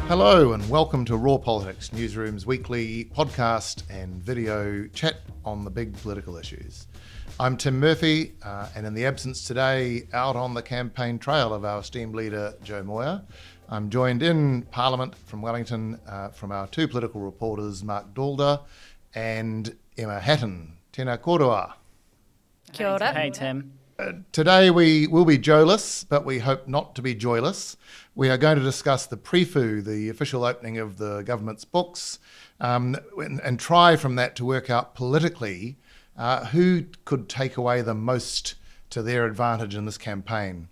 Hello and welcome to Raw Politics, Newsroom's weekly podcast and video chat on the big political issues. I'm Tim Murphy, and in the absence today, out on the campaign trail of our esteemed leader, Joe Moir, I'm joined in Parliament from Wellington from our two political reporters, Mark Dalder and Emma Hatton. Tēnā kōrua. Kia ora. Hey, Tim. Today we will be Joe-less, but we hope not to be joyless. We are going to discuss the PREFU, the official opening of the government's books, and try from that to work out politically who could take away the most to their advantage in this campaign.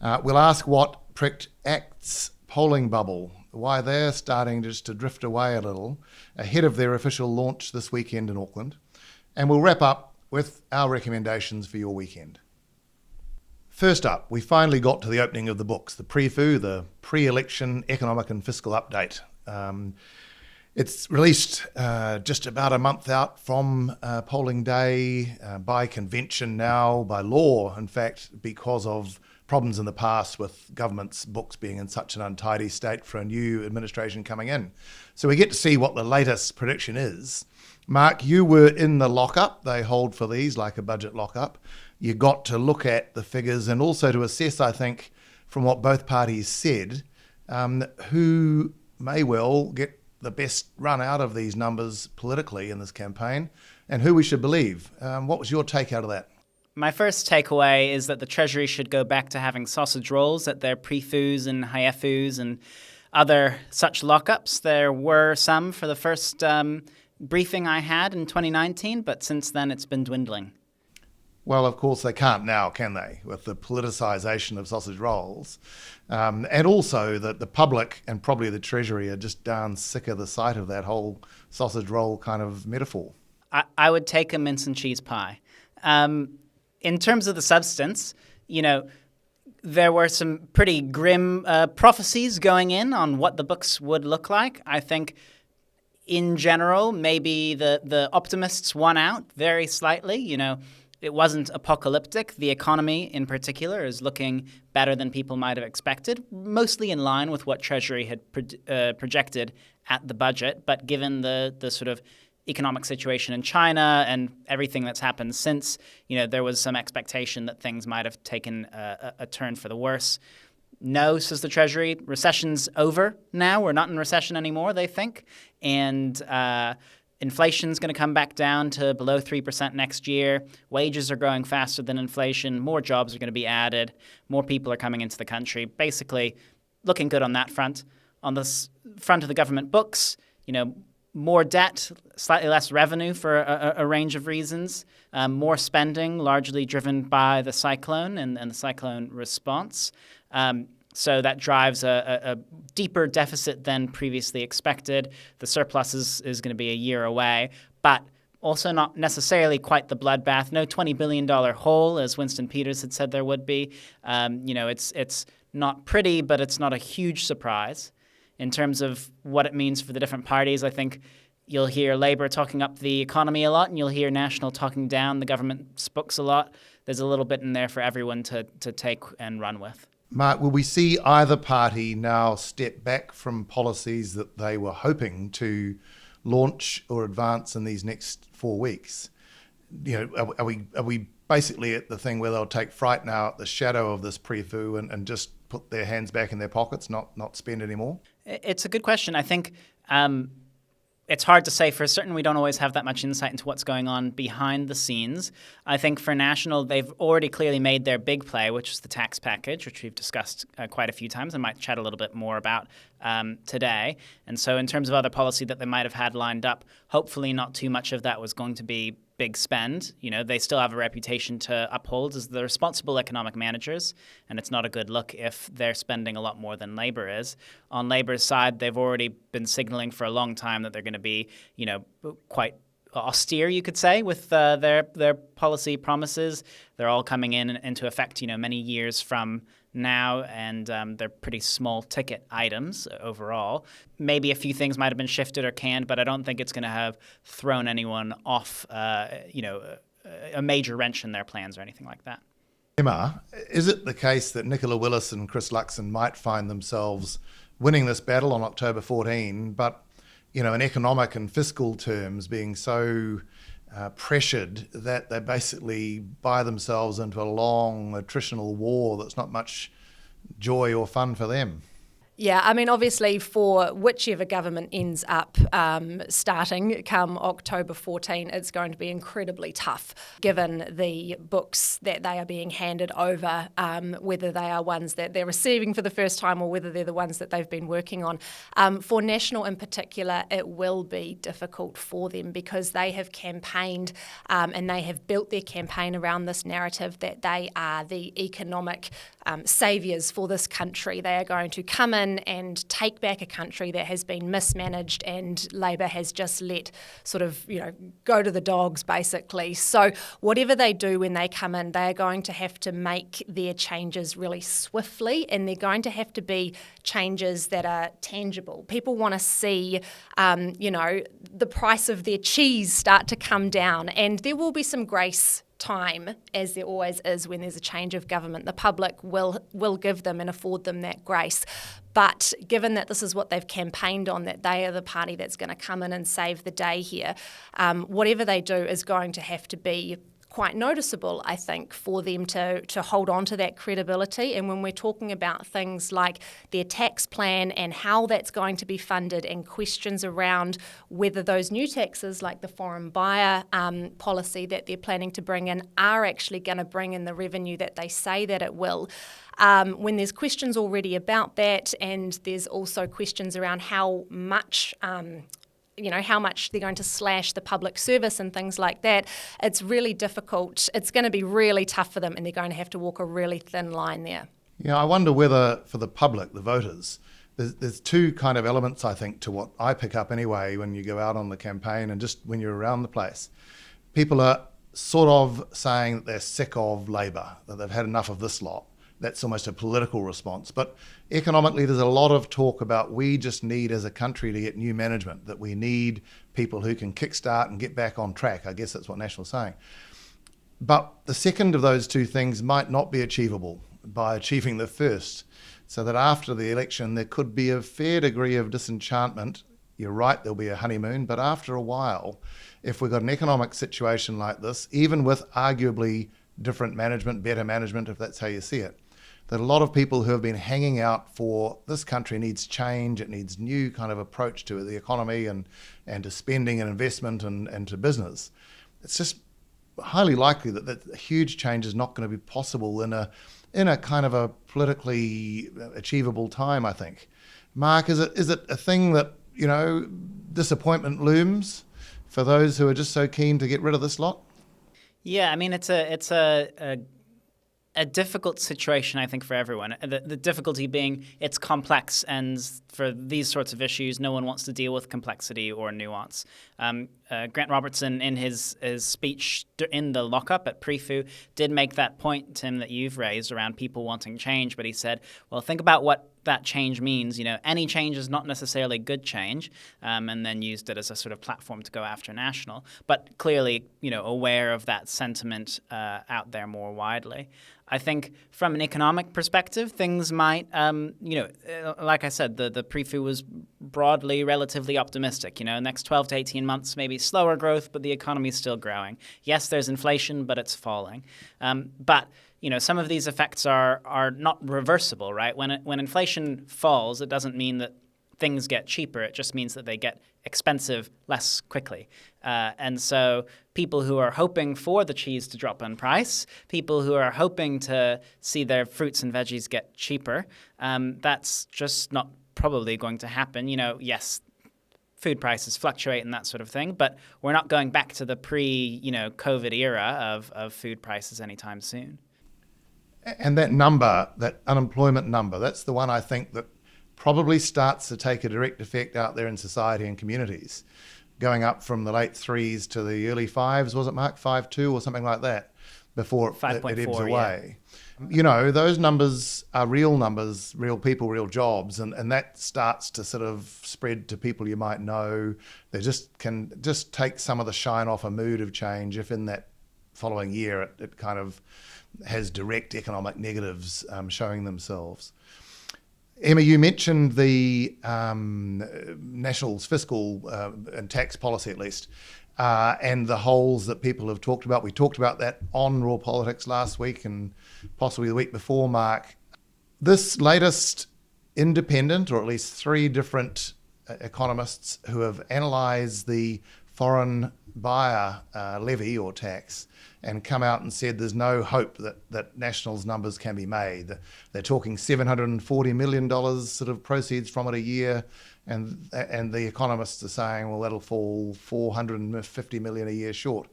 We'll ask what pricked ACT's polling bubble, why they're starting just to drift away a little ahead of their official launch this weekend in Auckland. And we'll wrap up with our recommendations for your weekend. First up, we finally got to the opening of the books, the PREFU, the Pre-Election Economic and Fiscal Update. It's released just about a month out from polling day, by convention now, by law, in fact, because of problems in the past with government's books being in such an untidy state for a new administration coming in. So we get to see what the latest prediction is. Mark, you were in the lockup. They hold for these like a budget lockup. You got to look at the figures and also to assess, I think, from what both parties said, who may well get the best run out of these numbers politically in this campaign and who we should believe. What was your take out of that? My first takeaway is that the Treasury should go back to having sausage rolls at their PREFUs and HIEFUs and other such lockups. There were some for the first briefing I had in 2019, but since then it's been dwindling. Well, of course they can't now, can they, with the politicisation of sausage rolls. And also that the public and probably the Treasury are just darn sick of the sight of that whole sausage roll kind of metaphor. I would take a mince and cheese pie. In terms of the substance, there were some pretty grim prophecies going in on what the books would look like. I think in general, maybe the optimists won out very slightly. It wasn't apocalyptic. The economy, in particular, is looking better than people might have expected, mostly in line with what Treasury had projected at the budget. But given the sort of economic situation in China and everything that's happened since, there was some expectation that things might have taken a turn for the worse. No, says the Treasury, recession's over now. We're not in recession anymore, they think. And inflation's going to come back down to below 3% next year. Wages are growing faster than inflation. More jobs are going to be added. More people are coming into the country. Basically, looking good on that front. On the front of the government books, more debt, slightly less revenue for a range of reasons. More spending, largely driven by the cyclone and the cyclone response. So that drives a deeper deficit than previously expected. The surplus is going to be a year away, but also not necessarily quite the bloodbath. No $20 billion hole, as Winston Peters had said there would be. It's not pretty, but it's not a huge surprise. In terms of what it means for the different parties, I think you'll hear Labour talking up the economy a lot, and you'll hear National talking down the government's books a lot. There's a little bit in there for everyone to take and run with. Mark, will we see either party now step back from policies that they were hoping to launch or advance in these next 4 weeks? Are we basically at the thing where they'll take fright now at the shadow of this PREFU and just put their hands back in their pockets, not spend anymore? It's a good question. I think it's hard to say for certain. We don't always have that much insight into what's going on behind the scenes. I think for National, they've already clearly made their big play, which is the tax package, which we've discussed quite a few times and might chat a little bit more about today. And so in terms of other policy that they might have had lined up, hopefully not too much of that was going to be big spend. They still have a reputation to uphold as the responsible economic managers, and it's not a good look if they're spending a lot more than Labour is. On Labour's side, they've already been signaling for a long time that they're going to be, quite austere, you could say, with their policy promises. They're all coming into effect, many years from now, and they're pretty small ticket items overall. Maybe a few things might have been shifted or canned, but I don't think it's going to have thrown anyone off, a major wrench in their plans or anything like that. Emma, is it the case that Nicola Willis and Chris Luxon might find themselves winning this battle on October 14, but in economic and fiscal terms being so pressured that they basically buy themselves into a long attritional war that's not much joy or fun for them. Yeah, I mean, obviously for whichever government ends up starting come October 14, it's going to be incredibly tough given the books that they are being handed over, whether they are ones that they're receiving for the first time or whether they're the ones that they've been working on. For National in particular, it will be difficult for them because they have campaigned and they have built their campaign around this narrative that they are the economic saviours for this country. They are going to come in and take back a country that has been mismanaged and Labor has just let sort of, go to the dogs basically. So whatever they do when they come in, they are going to have to make their changes really swiftly, and they're going to have to be changes that are tangible. People want to see, the price of their cheese start to come down, and there will be some grace time, as there always is when there's a change of government. The public will give them and afford them that grace. But given that this is what they've campaigned on, that they are the party that's going to come in and save the day here, whatever they do is going to have to be quite noticeable, I think, for them to hold on to that credibility. And when we're talking about things like their tax plan and how that's going to be funded, and questions around whether those new taxes like the foreign buyer policy that they're planning to bring in are actually going to bring in the revenue that they say that it will. When there's questions already about that, and there's also questions around how much how much they're going to slash the public service and things like that, it's really difficult. It's going to be really tough for them, and they're going to have to walk a really thin line there. Yeah, I wonder whether for the public, the voters, there's two kind of elements, I think, to what I pick up anyway when you go out on the campaign and just when you're around the place. People are sort of saying that they're sick of Labor, that they've had enough of this lot. That's almost a political response. But economically, there's a lot of talk about we just need as a country to get new management, that we need people who can kickstart and get back on track. I guess that's what National's saying. But the second of those two things might not be achievable by achieving the first, so that after the election, there could be a fair degree of disenchantment. You're right, there'll be a honeymoon, but after a while, if we've got an economic situation like this, even with arguably different management, better management, if that's how you see it, that a lot of people who have been hanging out for this country needs change, it needs new kind of approach to the economy and to spending and investment and to business. It's just highly likely that huge change is not going to be possible in a kind of a politically achievable time, I think. Mark, is it a thing that, disappointment looms for those who are just so keen to get rid of this lot? Yeah, I mean, it's a difficult situation, I think, for everyone. The difficulty being it's complex, and for these sorts of issues, no one wants to deal with complexity or nuance. Grant Robertson, in his speech in the lockup at PREFU, did make that point, Tim, that you've raised around people wanting change, but he said, well, think about what that change means. Any change is not necessarily good change, and then used it as a sort of platform to go after National, but clearly, aware of that sentiment out there more widely. I think from an economic perspective, things might, like I said, the PREFU was broadly relatively optimistic. Next 12 to 18 months, maybe slower growth, but the economy is still growing. Yes, there's inflation, but it's falling. But some of these effects are not reversible, right? When inflation falls, it doesn't mean that things get cheaper. It just means that they get expensive less quickly. And so people who are hoping for the cheese to drop in price, people who are hoping to see their fruits and veggies get cheaper, that's just not probably going to happen. Yes, food prices fluctuate and that sort of thing, but we're not going back to the pre-COVID era of food prices anytime soon. And that number, that unemployment number, that's the one I think that probably starts to take a direct effect out there in society and communities, going up from the late 3s to the early 5s, was it, Mark? 5.2 or something like that, before it ebbs away. Yeah. Those numbers are real numbers, real people, real jobs, and that starts to sort of spread to people you might know. They can take some of the shine off a mood of change if in that following year it kind of has direct economic negatives showing themselves. Emma, you mentioned the National's fiscal and tax policy, at least, and the holes that people have talked about. We talked about that on Raw Politics last week and possibly the week before, Mark. This latest independent, or at least three different economists who have analysed the foreign buyer levy or tax and come out and said there's no hope that National's numbers can be made. They're talking $740 million sort of proceeds from it a year, and the economists are saying, well, that'll fall $450 million a year short.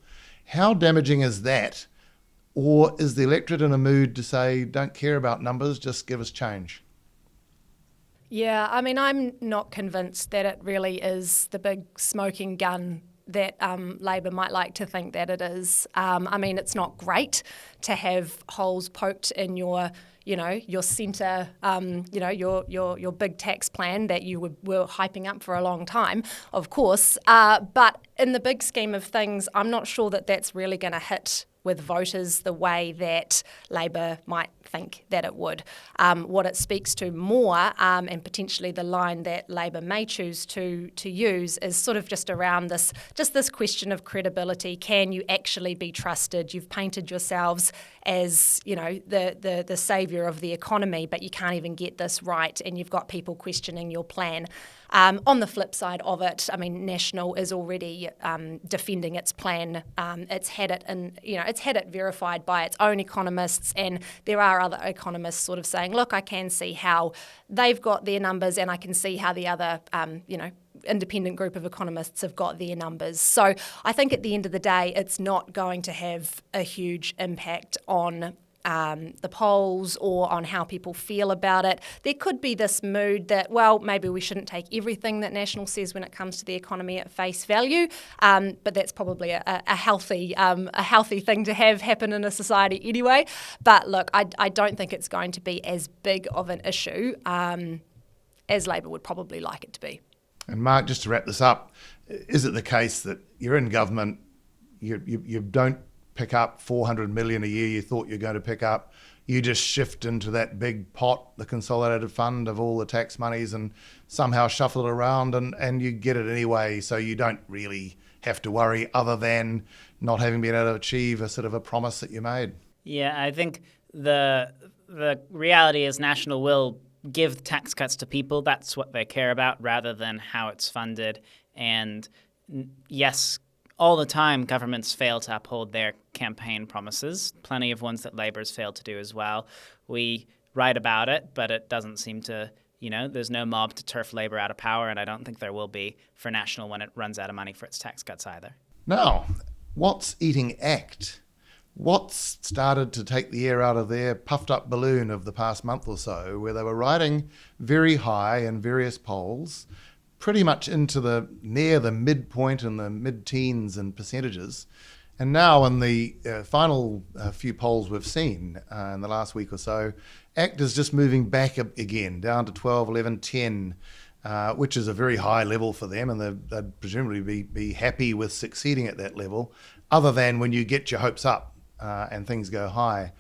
How damaging is that? Or is the electorate in a mood to say, don't care about numbers, just give us change? Yeah, I mean, I'm not convinced that it really is the big smoking gun that Labor might like to think that it is. I mean, it's not great to have holes poked in your centre, your big tax plan that you were hyping up for a long time, of course. But in the big scheme of things, I'm not sure that that's really going to hit with voters the way that Labor might think that it would. What it speaks to more, and potentially the line that Labor may choose to use, is sort of just around this question of credibility. Can you actually be trusted? You've painted yourselves as, the saviour of the economy, but you can't even get this right, and you've got people questioning your plan. On the flip side of it, I mean, National is already defending its plan. It's had it verified by its own economists, and there are other economists sort of saying, look, I can see how they've got their numbers, and I can see how the other, independent group of economists have got their numbers. So I think at the end of the day, it's not going to have a huge impact on the polls or on how people feel about it. There could be this mood that, well, maybe we shouldn't take everything that National says when it comes to the economy at face value, but that's probably a healthy thing to have happen in a society anyway. But look, I don't think it's going to be as big of an issue as Labor would probably like it to be. And Mark, just to wrap this up, is it the case that you're in government, you don't pick up $400 million a year you thought you're going to pick up, you just shift into that big pot, the consolidated fund of all the tax monies, and somehow shuffle it around and you get it anyway, so you don't really have to worry other than not having been able to achieve a sort of a promise that you made? Yeah, I think the reality is National will give tax cuts to people. That's what they care about, rather than how it's funded. And yes, all the time governments fail to uphold their campaign promises. Plenty of ones that Labor's failed to do as well. We write about it, but it doesn't seem to, there's no mob to turf Labor out of power, and I don't think there will be for National when it runs out of money for its tax cuts either. Now, what's eating ACT? What's started to take the air out of their puffed up balloon of the past month or so, where they were riding very high in various polls, pretty much into near the midpoint and the mid-teens in percentages. And now in the final few polls we've seen in the last week or so, ACT is just moving back again, down to 12, 11, 10, which is a very high level for them, and they'd presumably be happy with succeeding at that level, other than when you get your hopes up and things go high.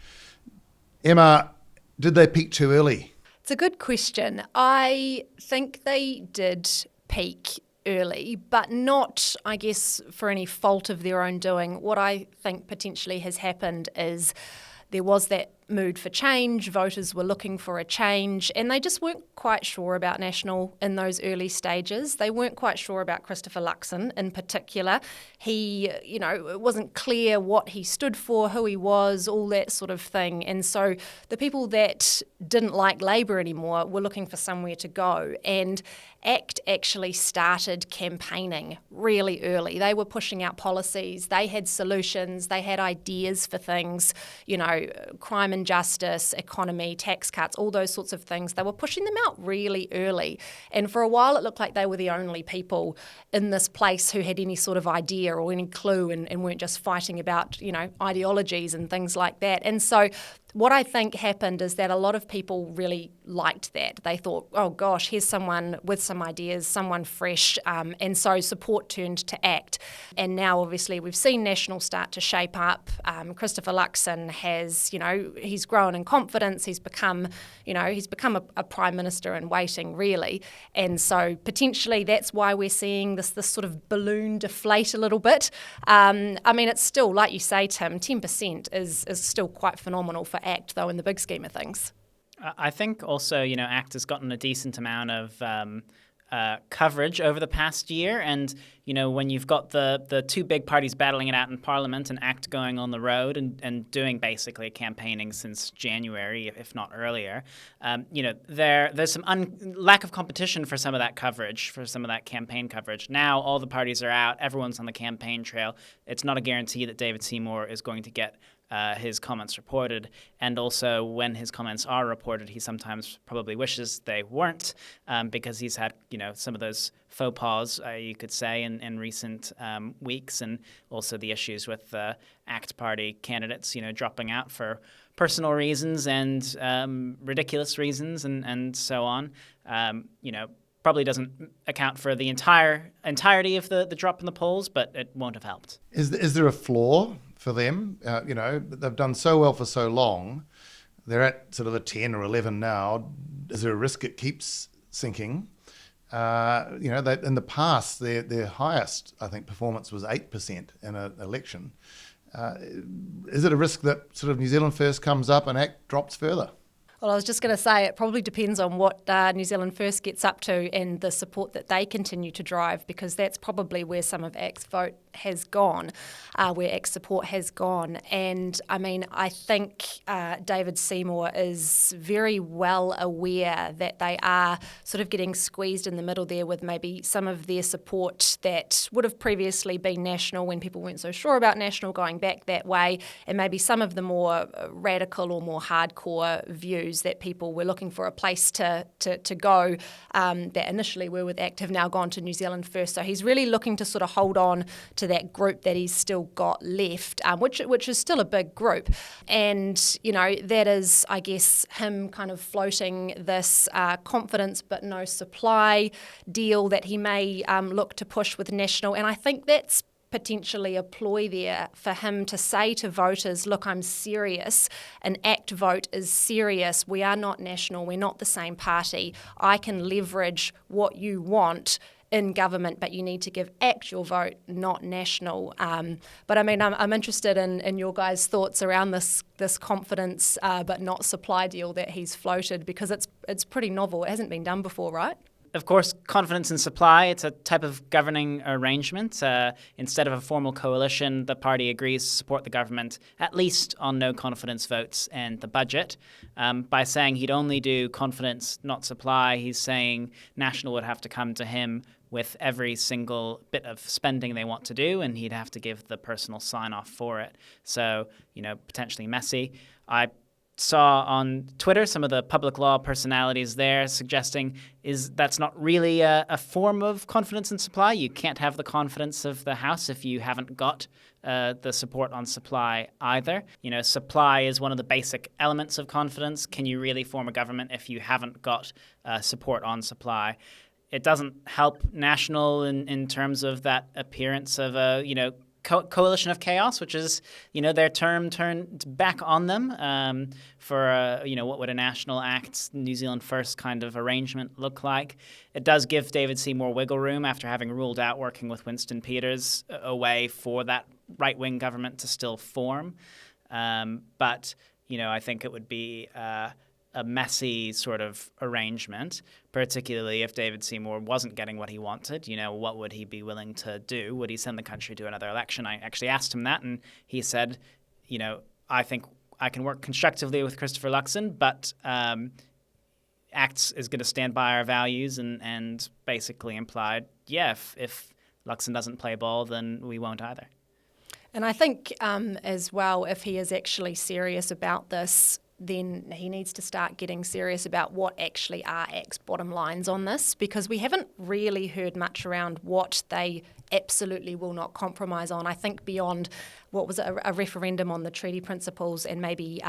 Emma, did they peak too early? It's a good question. I think they did peak early, but not, I guess, for any fault of their own doing. What I think potentially has happened is there was that mood for change. Voters were looking for a change, and they just weren't quite sure about National in those early stages. They weren't quite sure about Christopher Luxon in particular. He, it wasn't clear what he stood for, who he was, all that sort of thing. And so the people that didn't like Labor anymore were looking for somewhere to go. And ACT actually started campaigning really early. They were pushing out policies. They had solutions. They had ideas for things, crime and justice, economy, tax cuts, all those sorts of things. They were pushing them out really early. And for a while, it looked like they were the only people in this place who had any sort of idea or any clue and weren't just fighting about, ideologies and things like that. And so what I think happened is that a lot of people really liked that. They thought, oh gosh, here's someone with some ideas, someone fresh, and so support turned to ACT. And now obviously we've seen National start to shape up. Christopher Luxon has, he's grown in confidence. He's become a prime minister in waiting, really. And so potentially that's why we're seeing this sort of balloon deflate a little bit. It's still, like you say, Tim, 10% is still quite phenomenal for ACT, though, in the big scheme of things. I think also, ACT has gotten a decent amount of coverage over the past year. And, when you've got the two big parties battling it out in Parliament and ACT going on the road and doing basically campaigning since January, if not earlier, there's some lack of competition for some of that coverage, for some of that campaign coverage. Now all the parties are out. Everyone's on the campaign trail. It's not a guarantee that David Seymour is going to get his comments reported, and also when his comments are reported, he sometimes probably wishes they weren't, because he's had some of those faux pas, you could say, in recent weeks, and also the issues with the ACT Party candidates, dropping out for personal reasons and ridiculous reasons, and so on. Probably doesn't account for the entirety of the drop in the polls, but it won't have helped. Is there a flaw for them? They've done so well for so long. They're at sort of a 10 or 11 now. Is there a risk it keeps sinking? In the past, their highest, I think, performance was 8% in an election. Is it a risk that sort of New Zealand First comes up and ACT drops further? Well, I was just going to say it probably depends on what New Zealand First gets up to and the support that they continue to drive, because that's probably where some of ACT's vote has gone, where ACT's support has gone. And I think David Seymour is very well aware that they are sort of getting squeezed in the middle there with maybe some of their support that would have previously been national when people weren't so sure about national going back that way, and maybe some of the more radical or more hardcore views that people were looking for a place to go that initially were with ACT have now gone to New Zealand First. So he's really looking to sort of hold on to that group that he's still got left, which is still a big group. And, that is, I guess, him kind of floating this confidence but no supply deal that he may look to push with National. And I think that's potentially a ploy there for him to say to voters, look, I'm serious. An ACT vote is serious. We are not National. We're not the same party. I can leverage what you want in government, but you need to give ACT your vote, not National. But I'm interested in your guys' thoughts around this confidence but not supply deal that he's floated, because it's pretty novel. It hasn't been done before, right? Of course, confidence in supply, it's a type of governing arrangement. Instead of a formal coalition, the party agrees to support the government, at least on no confidence votes and the budget. By saying he'd only do confidence, not supply, he's saying National would have to come to him with every single bit of spending they want to do, and he'd have to give the personal sign-off for it. So, potentially messy. I saw on Twitter some of the public law personalities there suggesting that's not really a form of confidence in supply. You can't have the confidence of the House if you haven't got the support on supply either. Supply is one of the basic elements of confidence. Can you really form a government if you haven't got support on supply? It doesn't help National in terms of that appearance of a, coalition of chaos, which is, their term turned back on them for, what would a National ACT, New Zealand First kind of arrangement look like. It does give David Seymour wiggle room after having ruled out working with Winston Peters, a way for that right-wing government to still form. But, I think it would be a messy sort of arrangement, particularly if David Seymour wasn't getting what he wanted. What would he be willing to do? Would he send the country to another election? I actually asked him that, and he said, I think I can work constructively with Christopher Luxon, but ACT is going to stand by our values, and basically implied, if Luxon doesn't play ball, then we won't either. And I think as well, if he is actually serious about this, then he needs to start getting serious about what actually are ACT's bottom lines on this, because we haven't really heard much around what they absolutely will not compromise on. I think beyond what was a referendum on the treaty principles and maybe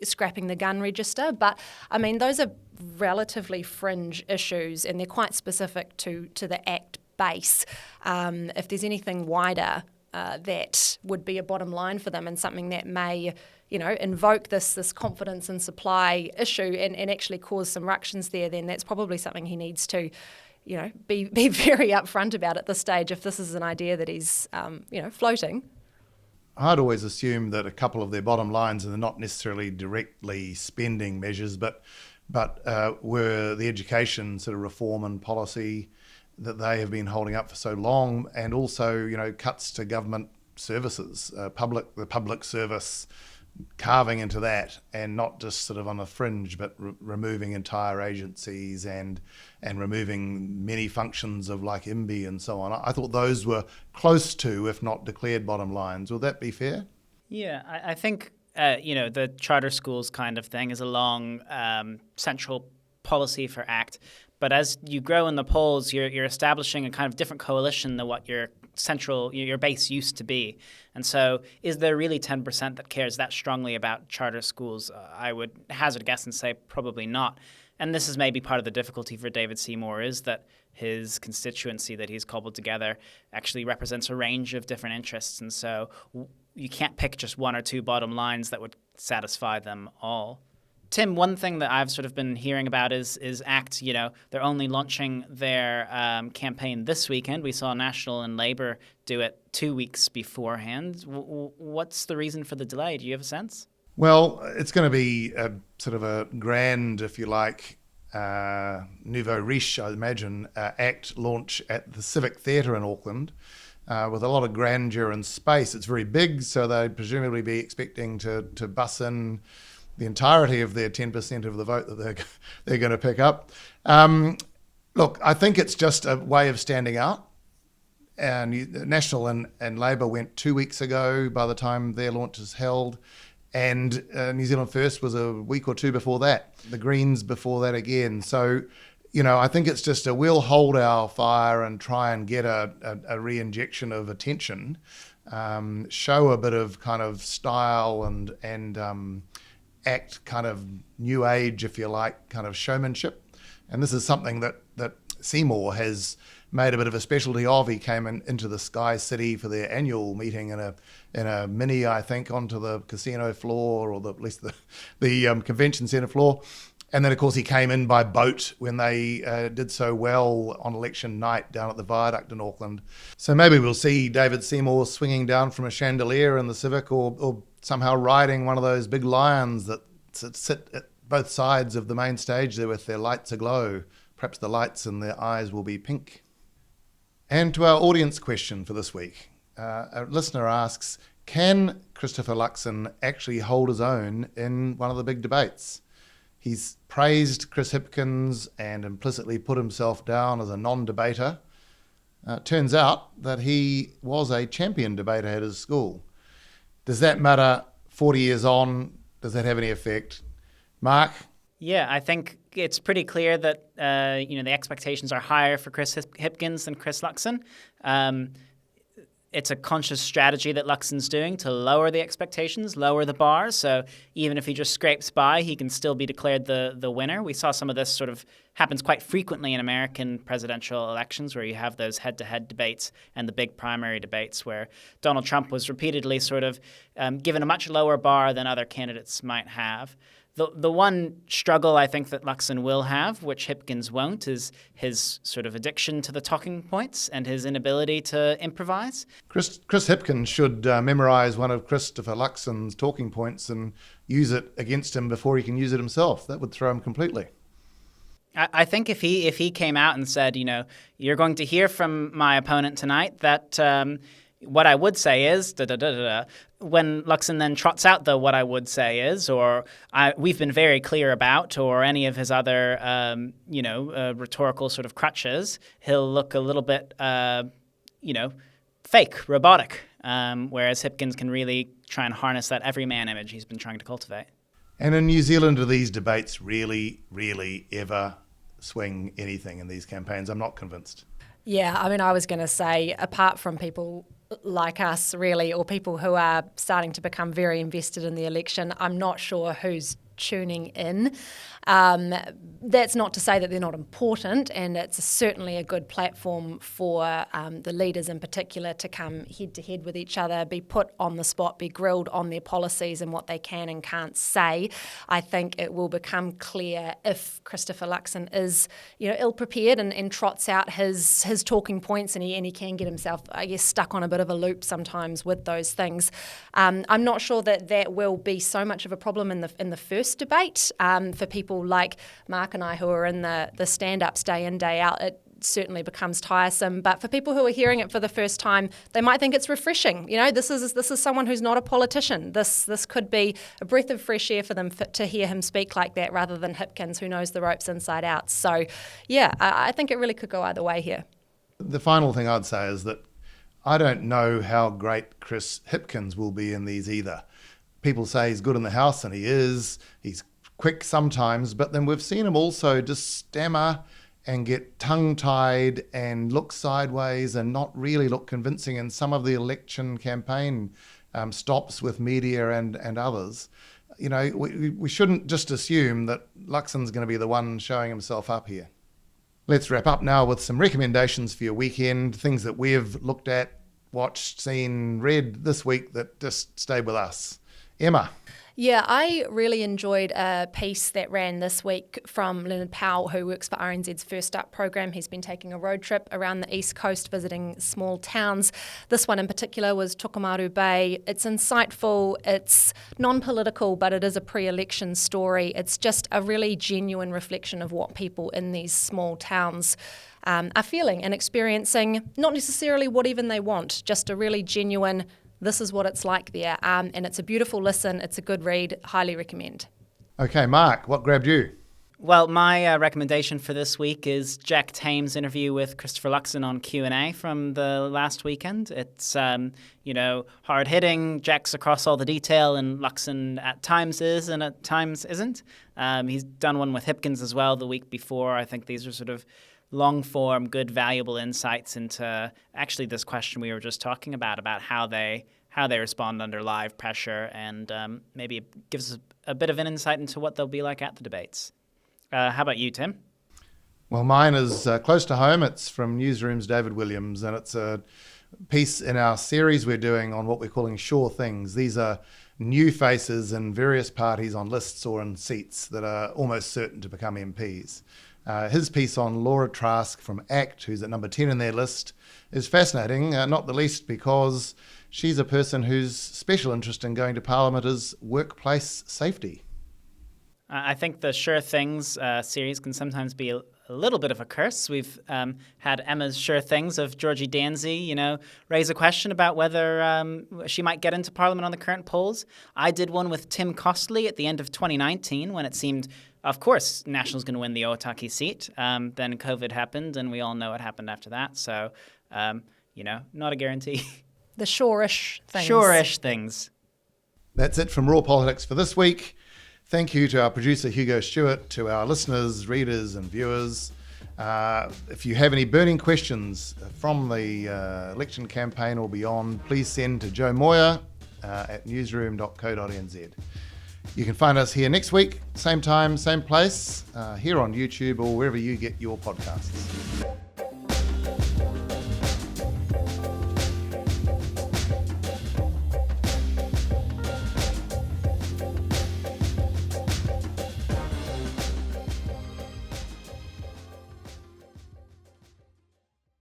scrapping the gun register. But, those are relatively fringe issues, and they're quite specific to the ACT base. If there's anything wider, that would be a bottom line for them and something that may, invoke this confidence and supply issue and actually cause some ructions there, then that's probably something he needs to, be very upfront about at this stage if this is an idea that he's, floating. I'd always assumed that a couple of their bottom lines, and they're not necessarily directly spending measures, but were the education sort of reform and policy that they have been holding up for so long, and also, cuts to government services, the public service, carving into that, and not just sort of on the fringe, but removing entire agencies and removing many functions of like IMBI and so on. I thought those were close to, if not declared, bottom lines. Will that be fair? Yeah, I think the charter schools kind of thing is a long central policy for ACT. But as you grow in the polls, you're establishing a kind of different coalition than what your base used to be. And so is there really 10% that cares that strongly about charter schools? I would hazard a guess and say probably not. And this is maybe part of the difficulty for David Seymour, is that his constituency that he's cobbled together actually represents a range of different interests. And so you can't pick just one or two bottom lines that would satisfy them all. Tim, one thing that I've sort of been hearing about is ACT, they're only launching their campaign this weekend. We saw National and Labour do it 2 weeks beforehand. What's the reason for the delay? Do you have a sense? Well, it's going to be a sort of a grand, if you like, nouveau riche, I imagine, ACT launch at the Civic Theatre in Auckland with a lot of grandeur and space. It's very big, so they'd presumably be expecting to bus in the entirety of their 10% of the vote that they're going to pick up. Look, I think it's just a way of standing out. And National and Labour went 2 weeks ago by the time their launch is held. And New Zealand First was a week or two before that. The Greens before that again. So, I think it's just we'll hold our fire and try and get a re-injection of attention, show a bit of kind of style and ACT kind of new age, if you like, kind of showmanship. And this is something that Seymour has made a bit of a specialty of. He came into the Sky City for their annual meeting in a mini, I think, onto the casino floor, or at least the convention centre floor. And then, of course, he came in by boat when they did so well on election night down at the Viaduct in Auckland. So maybe we'll see David Seymour swinging down from a chandelier in the Civic, or somehow riding one of those big lions that sit at both sides of the main stage there with their lights aglow. Perhaps the lights in their eyes will be pink. And to our audience question for this week, a listener asks, can Christopher Luxon actually hold his own in one of the big debates? He's praised Chris Hipkins and implicitly put himself down as a non-debater. Turns out that he was a champion debater at his school. Does that matter 40 years on? Does that have any effect? Mark? Yeah, I think it's pretty clear that the expectations are higher for Chris Hipkins than Chris Luxon. It's a conscious strategy that Luxon's doing to lower the expectations, lower the bar. So even if he just scrapes by, he can still be declared the winner. We saw some of this sort of happens quite frequently in American presidential elections, where you have those head-to-head debates and the big primary debates, where Donald Trump was repeatedly sort of given a much lower bar than other candidates might have. The one struggle I think that Luxon will have, which Hipkins won't, is his sort of addiction to the talking points and his inability to improvise. Chris Hipkins should memorise one of Christopher Luxon's talking points and use it against him before he can use it himself. That would throw him completely. I think if he came out and said, you're going to hear from my opponent tonight that what I would say is da-da-da-da-da. When Luxon then trots out the what I would say is, or we've been very clear about, or any of his other, rhetorical sort of crutches, he'll look a little bit, fake, robotic, whereas Hipkins can really try and harness that everyman image he's been trying to cultivate. And in New Zealand, do these debates really, really ever swing anything in these campaigns? I'm not convinced. Yeah, I was going to say, apart from people like us, really, or people who are starting to become very invested in the election, I'm not sure who's tuning in. That's not to say that they're not important, and it's certainly a good platform for the leaders in particular to come head-to-head with each other, be put on the spot, be grilled on their policies and what they can and can't say. I think it will become clear if Christopher Luxon is, ill-prepared and trots out his talking points, and he can get himself, I guess, stuck on a bit of a loop sometimes with those things. I'm not sure that will be so much of a problem in the first debate for people like Mark and I who are in the stand-ups day in, day out. It certainly becomes tiresome, but for people who are hearing it for the first time, they might think it's refreshing. This is someone who's not a politician. This could be a breath of fresh air for them to hear him speak like that, rather than Hipkins, who knows the ropes inside out. So, yeah, I think it really could go either way here. The final thing I'd say is that I don't know how great Chris Hipkins will be in these either. People say he's good in the House, and he is. He's quick sometimes, but then we've seen him also just stammer and get tongue-tied and look sideways and not really look convincing in some of the election campaign stops with media and others. We shouldn't just assume that Luxon's going to be the one showing himself up here. Let's wrap up now with some recommendations for your weekend, things that we've looked at, watched, seen, read this week that just stayed with us. Emma. Yeah, I really enjoyed a piece that ran this week from Leonard Powell, who works for RNZ's First Up program. He's been taking a road trip around the East Coast visiting small towns. This one in particular was Tokomaru Bay. It's insightful, it's non-political, but it is a pre-election story. It's just a really genuine reflection of what people in these small towns are feeling and experiencing, not necessarily what even they want, just a really genuine, this is what it's like there. And it's a beautiful listen. It's a good read. Highly recommend. Okay, Mark, what grabbed you? Well, my recommendation for this week is Jack Tame's interview with Christopher Luxon on Q&A from the last weekend. It's, hard-hitting. Jack's across all the detail, and Luxon at times is and at times isn't. He's done one with Hipkins as well the week before. I think these are sort of long-form, good, valuable insights into actually this question we were just talking about how they respond under live pressure, and maybe it gives us a bit of an insight into what they'll be like at the debates. How about you, Tim? Well, mine is close to home. It's from Newsroom's David Williams, and it's a piece in our series we're doing on what we're calling sure things. These are new faces in various parties on lists or in seats that are almost certain to become MPs. His piece on Laura Trask from ACT, who's at number 10 in their list, is fascinating, not the least because she's a person whose special interest in going to Parliament is workplace safety. I think the Sure Things series can sometimes be a little bit of a curse. We've had Emma's Sure Things of Georgie Danzy, raise a question about whether she might get into Parliament on the current polls. I did one with Tim Costley at the end of 2019 when it seemed, of course, National's going to win the Ōtaki seat. Then COVID happened, and we all know what happened after that. So, not a guarantee. The sure-ish things. Sure-ish things. That's it from Raw Politics for this week. Thank you to our producer, Hugo Stewart, to our listeners, readers and viewers. If you have any burning questions from the election campaign or beyond, please send to Joe Moyer at newsroom.co.nz. You can find us here next week, same time, same place, here on YouTube or wherever you get your podcasts.